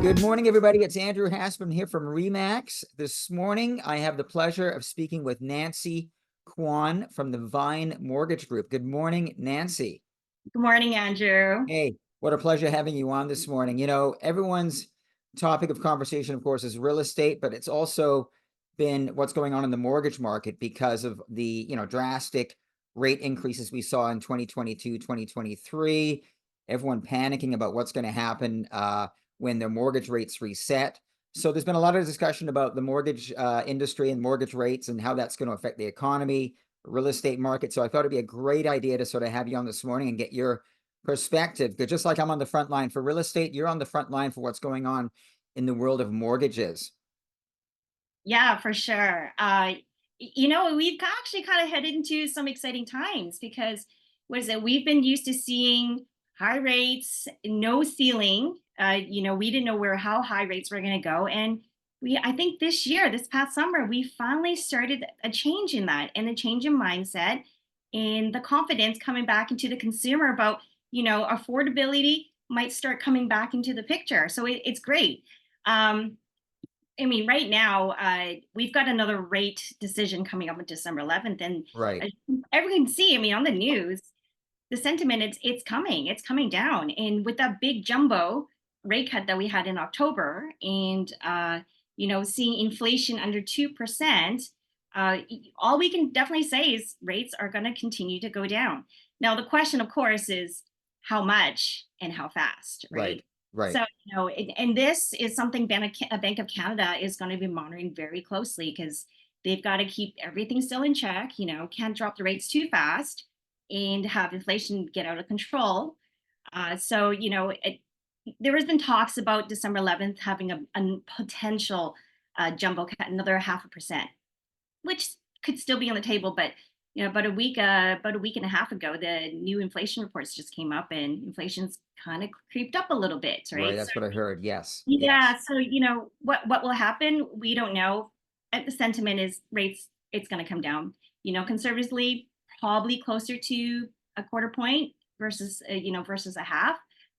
Good morning, everybody. It's Andrew Hasman here from Remax. This morning, I have the pleasure of speaking with Nancy Kwan from the Vine Mortgage Group. Good morning, Nancy. Good morning, Andrew. Hey, what a pleasure having you on this morning. You know, everyone's topic of conversation, of course, is real estate, but it's also been what's going on in the mortgage market because of the, drastic rate increases we saw in 2022, 2023. Everyone panicking about what's going to happen when their mortgage rates reset. So there's been a lot of discussion about the mortgage industry and mortgage rates and how that's going to affect the economy, real estate market. So I thought it'd be a great idea to sort of have you on this morning and get your perspective, because just like I'm on the front line for real estate, you're on the front line for what's going on in the world of mortgages. Yeah, for sure. We've actually kind of headed into some exciting times because what is it? We've been used to seeing high rates, no ceiling. We didn't know how high rates were going to go, and I think this past summer, we finally started a change in that and a change in mindset and the confidence coming back into the consumer about affordability might start coming back into the picture. So it's great. Right now, we've got another rate decision coming up on December 11th, and Right. everyone can see. On the news, the sentiment it's coming down, and with that big jumbo rate cut that we had in October, and seeing inflation under 2%, all we can definitely say is rates are going to continue to go down. Now, the question, of course, is how much and how fast, right? Right. Right. So, and this is something Bank of Canada is going to be monitoring very closely because they've got to keep everything still in check. Can't drop the rates too fast and have inflation get out of control. There has been talks about December 11th having a potential jumbo cut, another 0.5%, which could still be on the table, but about a week and a half ago, the new inflation reports just came up, and inflation's kind of creeped up a little bit, Right. right? So That's what I heard. Yes. yeah, Yes. so what will happen? We don't know. The sentiment is rates. It's going to come down. Conservatively, probably closer to a quarter point versus a half.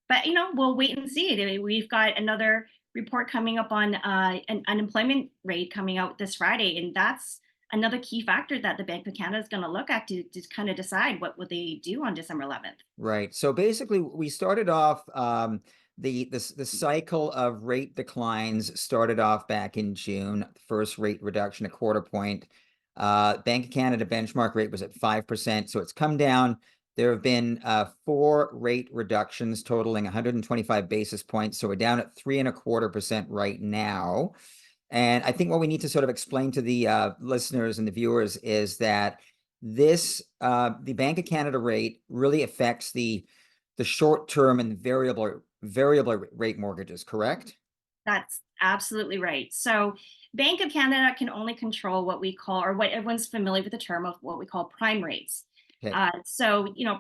But we'll wait and see. We've got another report coming up on an unemployment rate coming out this Friday, and that's another key factor that the Bank of Canada is going to look at to kind of decide what will they do on December 11th. Right. So basically, we started off the cycle of rate declines started off back in June. First rate reduction, a quarter point. Bank of Canada benchmark rate was at 5%, so it's come down. There have been 4 rate reductions totaling 125 basis points, so we're down at 3.25% right now. And I think what we need to sort of explain to the listeners and the viewers is that the Bank of Canada rate really affects the short term and variable rate mortgages, correct? That's absolutely right. So Bank of Canada can only control what we call, or what everyone's familiar with the term of what we call prime rates. Okay.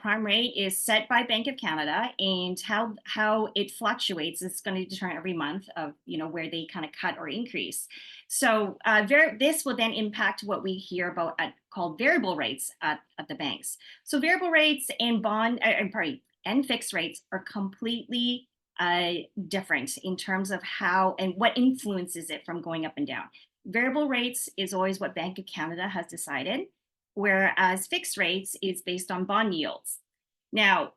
Prime rate is set by Bank of Canada, and how it fluctuates is going to determine every month of where they kind of cut or increase. So this will then impact what we hear about called variable rates at the banks. So variable rates and and fixed rates are completely different in terms of how and what influences it from going up and down. Variable rates is always what Bank of Canada has decided, whereas fixed rates is based on bond yields. Now,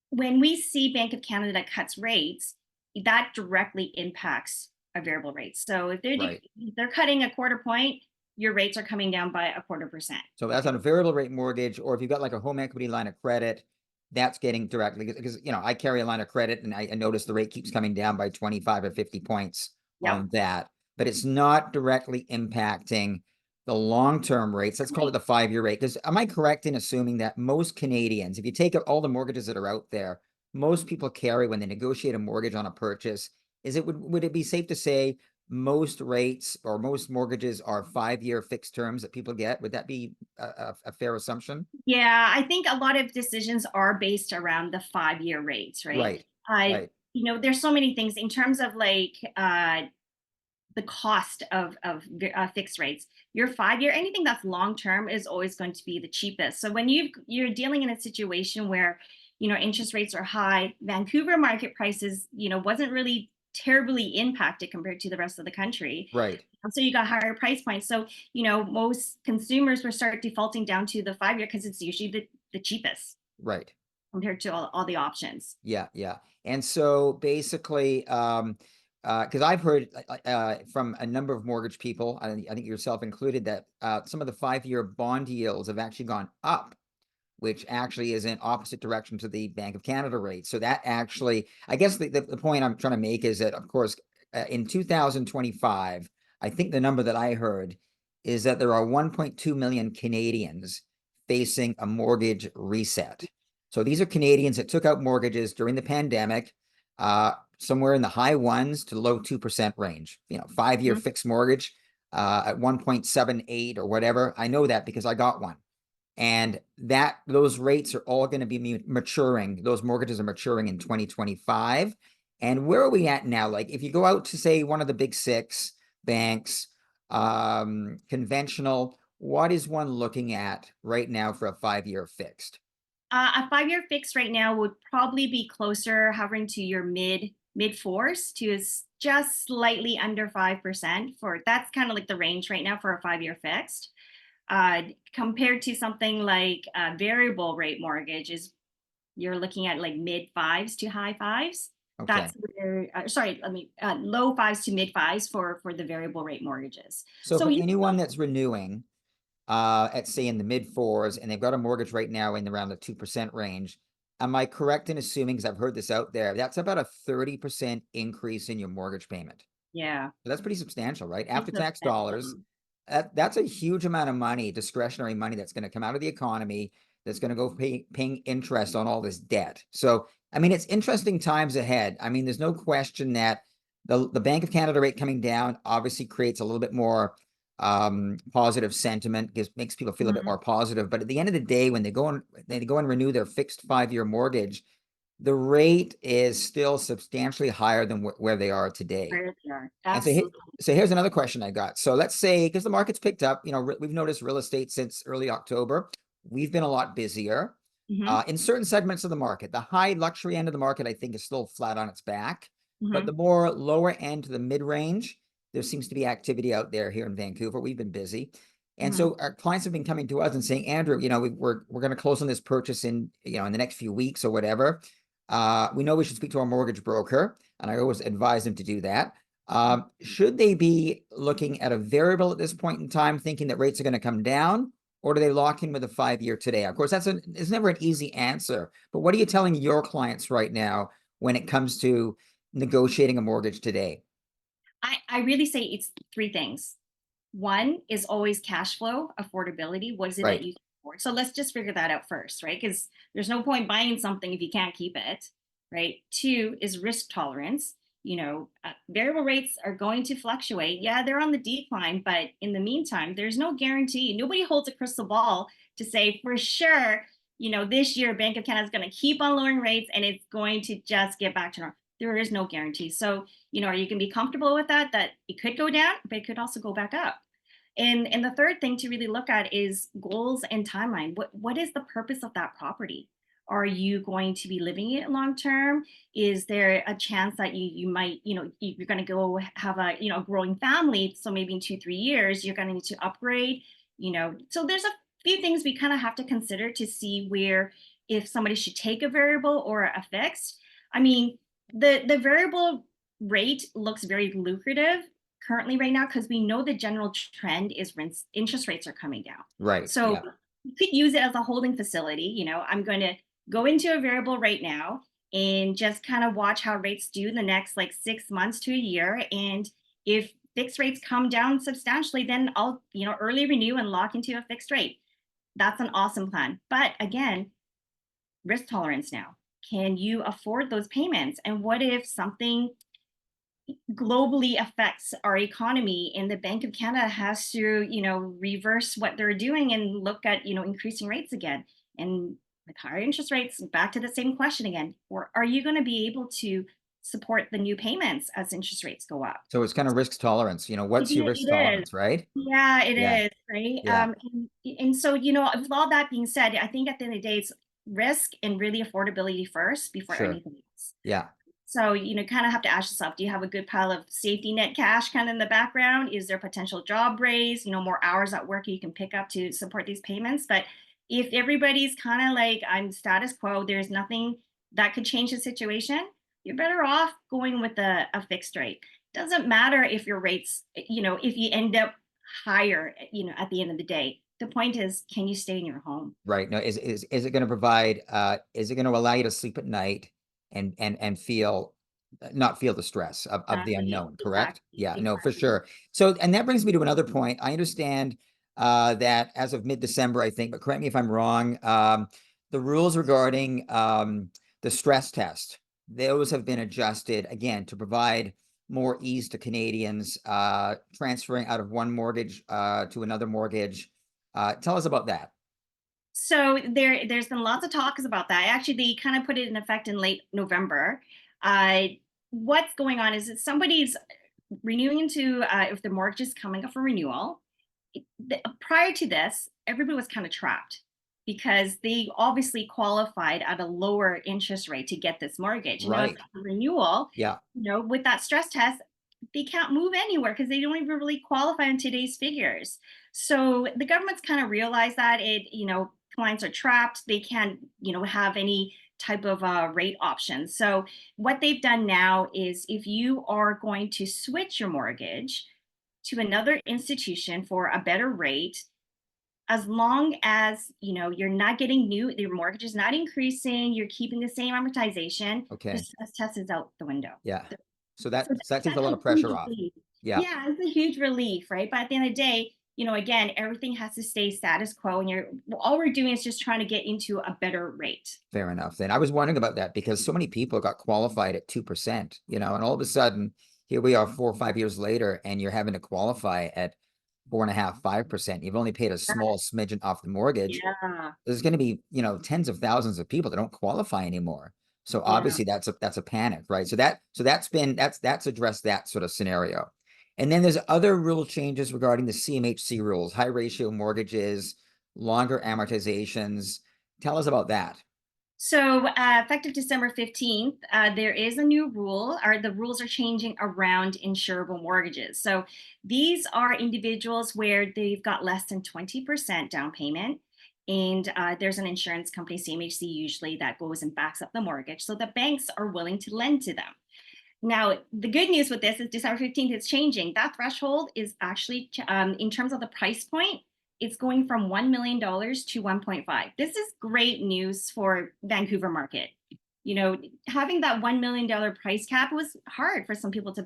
when we see Bank of Canada cuts rates, that directly impacts a variable rate. So if they're cutting a quarter point, your rates are coming down by 0.25%. So that's on a variable rate mortgage, or if you've got like a home equity line of credit, that's getting directly, because I carry a line of credit and I notice the rate keeps coming down by 25 or 50 points on that, but it's not directly impacting the long-term rates. Let's call it the 5-year rate. Because am I correct in assuming that most Canadians, if you take all the mortgages that are out there, most people carry when they negotiate a mortgage on a purchase, would it be safe to say most rates or most mortgages are 5-year fixed terms that people get? Would that be a fair assumption? Yeah, I think a lot of decisions are based around the 5-year rates, right? Right. There's so many things in terms of the cost of fixed rates. Your 5-year, anything that's long term is always going to be the cheapest. So when you're dealing in a situation where interest rates are high, Vancouver market prices wasn't really terribly impacted compared to the rest of the country. Right. So you got higher price points. So, most consumers will start defaulting down to the 5 year because it's usually the cheapest Right. compared to all the options. Yeah, yeah. And so basically, because I've heard from a number of mortgage people, I think yourself included, that some of the 5-year bond yields have actually gone up, which actually is in opposite direction to the Bank of Canada rate. So that actually, I guess the point I'm trying to make is that, of course, in 2025, I think the number that I heard is that there are 1.2 million Canadians facing a mortgage reset. So these are Canadians that took out mortgages during the pandemic, somewhere in the high ones to low 2% range, 5-year Mhm. fixed mortgage at 1.78 or whatever. I know that because I got one. And those rates are all going to be maturing. Those mortgages are maturing in 2025. And where are we at now? Like if you go out to say one of the big six banks, conventional, what is one looking at right now for a 5-year fixed? A 5 year fix right now would probably be closer, hovering to your mid fours to just slightly under 5% for that's kind of like the range right now for a 5 year fixed. Compared to something like a variable rate mortgage is you're looking at like mid fives to high fives. Okay. That's where, sorry, I mean, low fives to mid fives for the variable rate mortgages. So So for you, anyone that's renewing, at say in the mid fours, and they've got a mortgage right now in around the 2% range, am I correct in assuming, because I've heard this out there, that's about a 30% increase in your mortgage payment? yeah, So that's pretty substantial, right? it's After tax dollars, substantial. that's a huge amount of money, discretionary money that's going to come out of the economy, that's going to go paying interest on all this debt. So, I mean, it's interesting times ahead. I mean, there's no question that the Bank of Canada rate coming down obviously creates a little bit more positive sentiment, makes people feel a bit Mhm. more positive. But at the end of the day, when they go and renew their fixed 5-year mortgage, the rate is still substantially higher than where they are today. Where they are. And so, Absolutely. so here's another question I got. So let's say, because the market's picked up, we've noticed real estate since early October. We've been a lot busier Hmm. in certain segments of the market. The high luxury end of the market, I think, is still flat on its back. But the Hmm. more lower end to the mid range, there seems to be activity out there here in Vancouver. We've been busy. And Hmm. so our clients have been coming to us and saying, Andrew, we're going to close on this purchase in the next few weeks or whatever. We know we should speak to our mortgage broker, and I always advise them to do that. Should they be looking at a variable at this point in time, thinking that rates are going to come down, or do they lock in with a 5-year today? Of course, it's never an easy answer. But what are you telling your clients right now when it comes to negotiating a mortgage today? I really say it's three things. One is always cash flow, affordability. What is it that Right. you can afford? So let's just figure that out first, right? Because there's no point buying something if you can't keep it, right? Two is risk tolerance. Variable rates are going to fluctuate. Yeah, they're on the decline, but in the meantime, there's no guarantee. Nobody holds a crystal ball to say for sure, this year Bank of Canada is going to keep on lowering rates and it's going to just get back to normal. There is no guarantee. So, you can be comfortable with that it could go down, but it could also go back up. And the third thing to really look at is goals and timeline. What is the purpose of that property? Are you going to be living it long term? Is there a chance that you might, you're going to go have a, growing family? So maybe in 2, 3 years, you're going to need to upgrade, So there's a few things we kind of have to consider to see where if somebody should take a variable or a fixed. I mean, the variable rate looks very lucrative currently right now because we know the general trend is interest rates are coming down. Right. So Yeah. you could use it as a holding facility. I'm going to go into a variable right now and just kind of watch how rates do the next like 6 months to a year. And if fixed rates come down substantially, then I'll, early renew and lock into a fixed rate. That's an awesome plan. But again, risk tolerance now. Can you afford those payments? And what if something globally affects our economy and the Bank of Canada has to reverse what they're doing and look at increasing rates again? And with higher interest rates, back to the same question again, or are you going to be able to support the new payments as interest rates go up? So it's kind of risk tolerance. it, What's your risk it is. tolerance, right? Yeah, it Yeah. is, right? Yeah. And so, with all that being said, I think at the end of the day, it's risk and really affordability first before Sure. anything else. Yeah. So, kind of have to ask yourself, do you have a good pile of safety net cash kind of in the background? Is there potential job raise, more hours at work you can pick up to support these payments? But if everybody's kind of like, I'm status quo, there's nothing that could change the situation, you're better off going with a fixed rate. Doesn't matter if your rates, if you end up higher, at the end of the day. The point is, can you stay in your home? Right. No, is it going to provide, is it going to allow you to sleep at night and feel, not feel the stress of the Exactly. unknown, correct? Exactly. Yeah, no, for Exactly. sure. So, and that brings me to another point. I understand that as of mid-December, I think, but correct me if I'm wrong, the rules regarding the stress test, those have been adjusted again to provide more ease to Canadians transferring out of one mortgage to another mortgage. Tell us about that. So there's been lots of talks about that. Actually, they kind of put it in effect in late November. Uh, what's going on is that somebody's renewing into if the mortgage is coming up for renewal. Prior to this, everybody was kind of trapped because they obviously qualified at a lower interest rate to get this mortgage. And now it's Right. got the renewal, Yeah. with that stress test, they can't move anywhere because they don't even really qualify in today's figures. So the government's kind of realized that clients are trapped. They can't, have any type of rate option. So what they've done now is if you are going to switch your mortgage to another institution for a better rate, as long as you're not getting new, your mortgage is not increasing, you're keeping the same amortization, the Okay. stress test is out the window. Yeah. So So that takes a that's lot a of huge pressure off. relief. Yeah. Yeah, it's a huge relief, right? But at the end of the day, again, everything has to stay status quo, and all we're doing is just trying to get into a better rate. Fair enough. Then I was wondering about that because so many people got qualified at 2%, and all of a sudden here we are 4 or 5 years later, and you're having to qualify at 4.5, 5%. You've only paid a small smidgen off the mortgage. Yeah, There's going to be, tens of thousands of people that don't qualify anymore. So yeah. obviously that's a panic, right? So that's addressed that sort of scenario. And then there's other rule changes regarding the CMHC rules, high ratio mortgages, longer amortizations. Tell us about that. So, effective December 15th, there is a new rule, or the rules are changing around insurable mortgages. So, these are individuals where they've got less than 20% down payment. And there's an insurance company, CMHC, usually that goes and backs up the mortgage. So, the banks are willing to lend to them. Now, the good news with this is December 15th, it's changing. That threshold is actually, in terms of the price point, it's going from $1 million to 1.5. This is great news for Vancouver market. You know, having that $1 million price cap was hard for some people to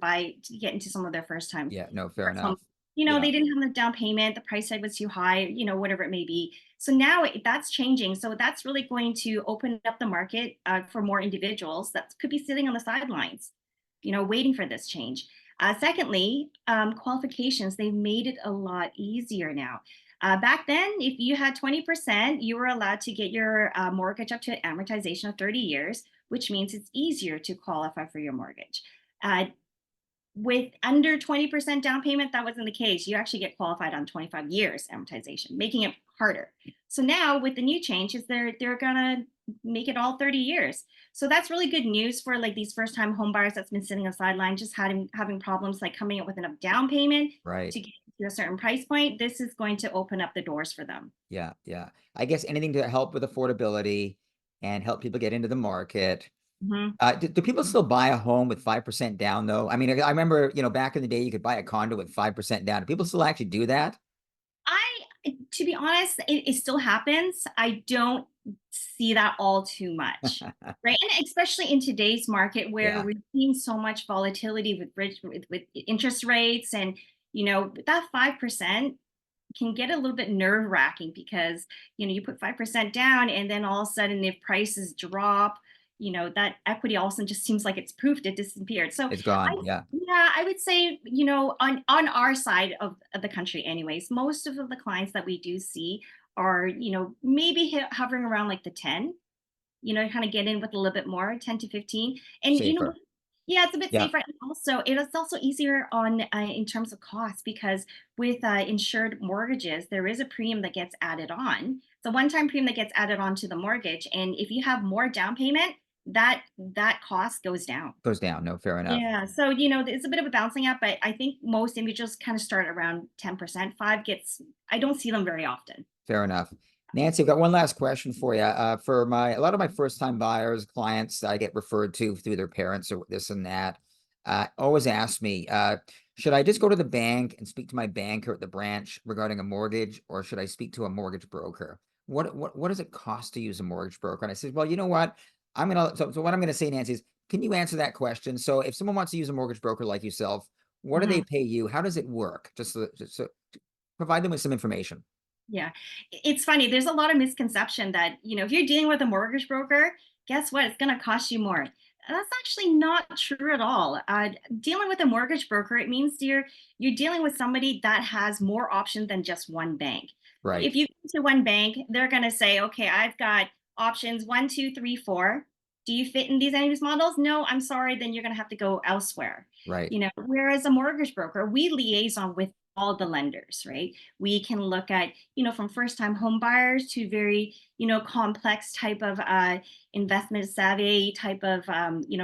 get into some of their Yeah, no, fair first home. enough. Yeah, They didn't have the down payment, the price tag was too high, whatever it may be. So now that's changing. So that's really going to open up the market for more individuals that could be sitting on the sidelines, waiting for this change. Secondly, qualifications, they've made it a lot easier now. Back then, if you had 20%, you were allowed to get your mortgage up to amortization of 30 years, which means it's easier to qualify for your mortgage. Uh, with under 20% down payment, that wasn't the case. You actually get qualified on 25 years amortization, making it harder. So now with the new changes, they're gonna make it all 30 years. So that's really good news for like these first time home buyers that's been sitting on the sideline, just having problems like coming up with enough down payment right. to get to a certain price point. This is going to open up the doors for them. Yeah, yeah. I guess anything to help with affordability and help people get into the market. Mhm. Do people still buy a home with 5% down though? I mean, I remember, back in the day you could buy a condo with 5% down. Do people still actually do that? To be honest, it still happens. I don't see that all too much, right? And especially in today's market where Yeah, we're seeing so much volatility with interest rates, and that 5% can get a little bit nerve wracking because you put 5% down, and then all of a sudden if prices drop, that equity all of a sudden just seems like it's poof, it disappeared. So it's gone. I Yeah, yeah, I would say, on our side of the country anyways, most of the clients that we do see are, maybe hovering around like the 10, kind of get in with a little bit more, 10 to 15. And safer. yeah, it's a bit Yeah, safer. And also, it is also easier on in terms of cost because with insured mortgages, there is a premium that gets added on. It's a one-time premium that gets added on to the mortgage. And if you have more down payment, that cost goes down. Goes down. No, fair enough. Yeah, so, it's a bit of a balancing act, but I think most individuals kind of start around 10%. 5 gets I don't see them very often. Fair enough. Nancy, I've got one last question for you. For a lot of my first time buyers, clients I get referred to through their parents or this and that, always ask me, should I just go to the bank and speak to my banker at the branch regarding a mortgage, or should I speak to a mortgage broker? What does it cost to use a mortgage broker? And I said, well, you know what? So what I'm gonna say, Nancy, is can you answer that question? So if someone wants to use a mortgage broker like yourself, what do they Mhm. pay you? How does it work? Just so provide them with some information. Yeah. It's funny, there's a lot of misconception that, if you're dealing with a mortgage broker, guess what? It's gonna cost you more. That's actually not true at all. Dealing with a mortgage broker, it means you're dealing with somebody that has more options than just one bank. Right, If you go to one bank, they're gonna say, okay, I've got options one, two, three, four. Do you fit in any of these models? No, I'm sorry, then you're gonna have to go elsewhere. right. Whereas a mortgage broker, we liaison with all the lenders, right? We can look at, from first time home buyers to very, complex type of investment savvy type of,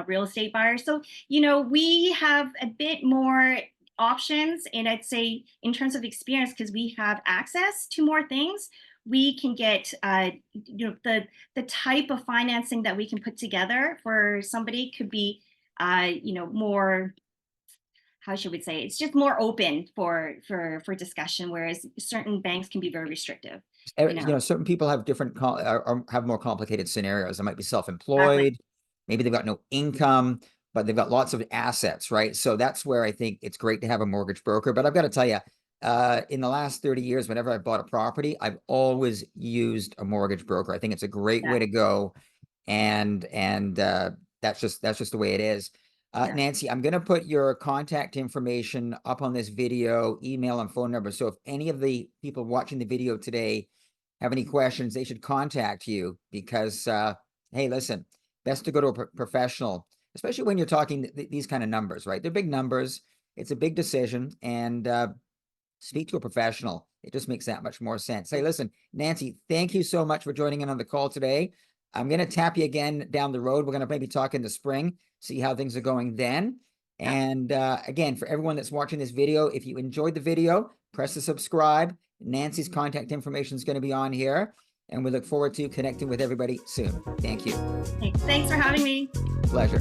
real estate buyers. So, we have a bit more options. And I'd say in terms of experience, because we have access to more things, we can get, the type of financing that we can put together for somebody could be, more, how should we say, it's just more open for discussion, whereas certain banks can be very restrictive. you know Certain people have different, or have more complicated scenarios. They might be exactly. self-employed. Maybe they've got no income, but they've got lots of assets, right? So that's where I think it's great to have a mortgage broker. But I've got to tell you, in the last 30 years, whenever I've bought a property, I've always used a mortgage broker. I think it's a great Yeah, way to go. And that's just the way it is. yeah, Nancy, I'm going to put your contact information up on this video, email and phone number. So if any of the people watching the video today have any questions, they should contact you because, hey, listen, best to go to a professional, especially when you're talking these kind of numbers, right? They're big numbers. It's a big decision, and speak to a professional. It just makes that much more sense. Hey, listen, Nancy, thank you so much for joining in on the call today. I'm going to tap you again down the road. We're going to maybe talk in the spring, see how things are going then. yeah. And again, for everyone that's watching this video, if you enjoyed the video, press the subscribe. Nancy's contact information is going to be on here. And we look forward to connecting with everybody soon. Thank you. Thanks for having me. Pleasure.